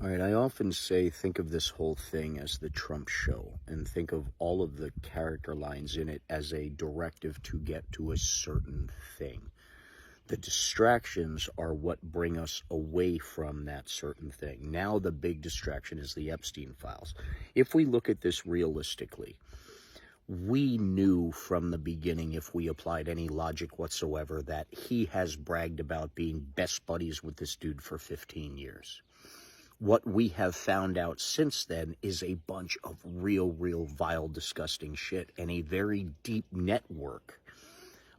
All right, I often say think of this whole thing as the Trump show and think of all of the character lines in it as a directive to get to a certain thing. The distractions are what bring us away from that certain thing. Now the big distraction is the Epstein files. If we look at this realistically, we knew from the beginning, if we applied any logic whatsoever, that he has bragged about being best buddies with this dude for 15 years. What we have found out since then is a bunch of real vile, disgusting shit and a very deep network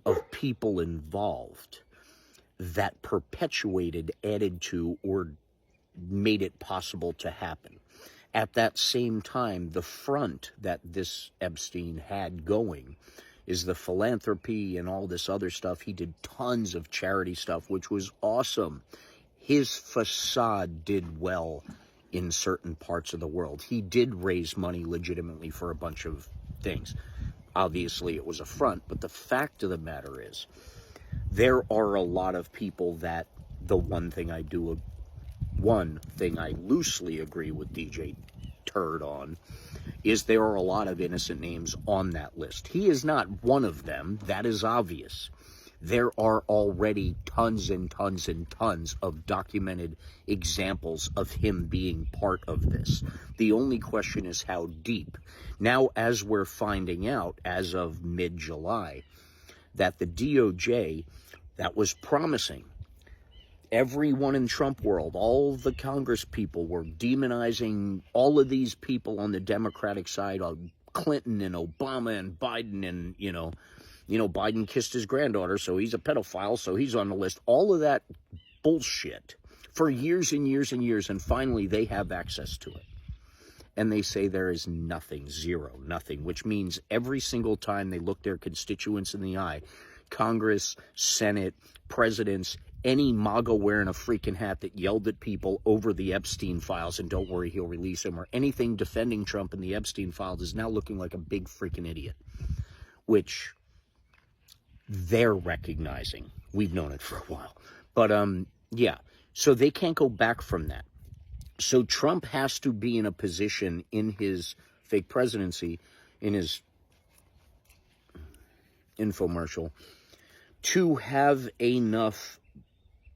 of people involved that perpetuated, added to, or made it possible to happen. At that same time, the front that this Epstein had going is the philanthropy and all this other stuff. He did tons of charity stuff, which was awesome. His facade did well in certain parts of the world. He did raise money legitimately for a bunch of things. Obviously, it was a front, but the fact of the matter is, there are a lot of people that the one thing I loosely agree with DJ Turd on is there are a lot of innocent names on that list. He is not one of them. That is obvious. There are already tons and tons and tons of documented examples of him being part of this. The only question is how deep. Now, as we're finding out, as of mid-July, that the DOJ, that was promising, everyone in Trump world, all the Congress people were demonizing all of these people on the Democratic side, Clinton and Obama and Biden, and, you know, Biden kissed his granddaughter, so he's a pedophile, so he's on the list. All of that bullshit for years and years and years, and finally they have access to it. And they say there is nothing, zero, nothing, which means every single time they look their constituents in the eye, Congress, Senate, presidents, any MAGA wearing a freaking hat that yelled at people over the Epstein files, and don't worry, he'll release him, or anything defending Trump in the Epstein files, is now looking like a big freaking idiot, which they're recognizing. We've known it for a while. But, yeah, so they can't go back from that. So Trump has to be in a position in his fake presidency, in his infomercial, to have enough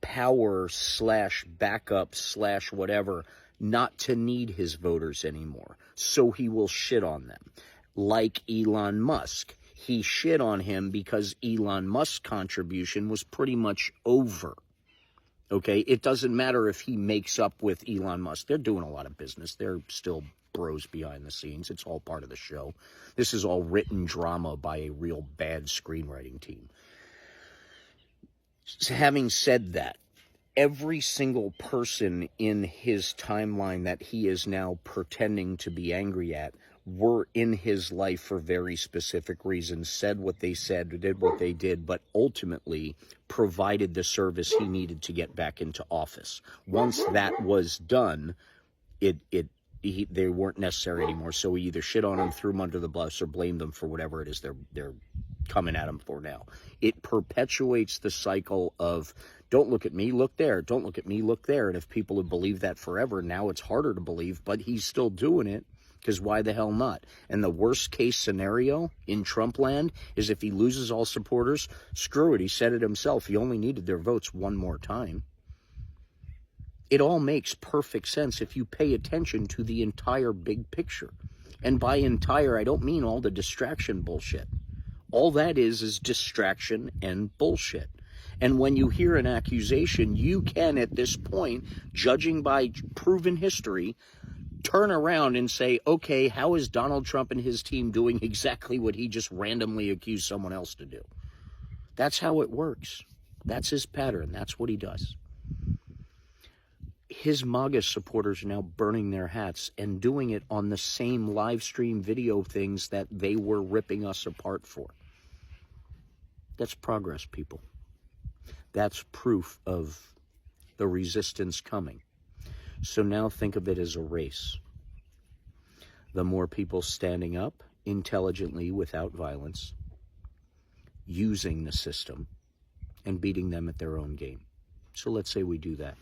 power / backup / whatever not to need his voters anymore. So he will shit on them. Like Elon Musk. He shit on him because Elon Musk's contribution was pretty much over. Okay, it doesn't matter if he makes up with Elon Musk. They're doing a lot of business. They're still bros behind the scenes. It's all part of the show. This is all written drama by a real bad screenwriting team. So having said that, every single person in his timeline that he is now pretending to be angry at were in his life for very specific reasons, said what they said, did what they did, but ultimately provided the service he needed to get back into office. Once that was done, they weren't necessary anymore. So he either shit on them, threw them under the bus, or blamed them for whatever it is they're coming at him for now. It perpetuates the cycle of don't look at me, look there. Don't look at me, look there. And if people have believed that forever, now it's harder to believe, but he's still doing it. Because why the hell not? And the worst case scenario in Trump land is if he loses all supporters, screw it. He said it himself. He only needed their votes one more time. It all makes perfect sense if you pay attention to the entire big picture. And by entire, I don't mean all the distraction bullshit. All that is distraction and bullshit. And when you hear an accusation, you can, at this point, judging by proven history, turn around and say, okay, how is Donald Trump and his team doing exactly what he just randomly accused someone else to do? That's how it works. That's his pattern. That's what he does. His MAGA supporters are now burning their hats and doing it on the same live stream video things that they were ripping us apart for. That's progress, people. That's proof of the resistance coming. So now think of it as a race. The more people standing up intelligently without violence, using the system, and beating them at their own game. So let's say we do that.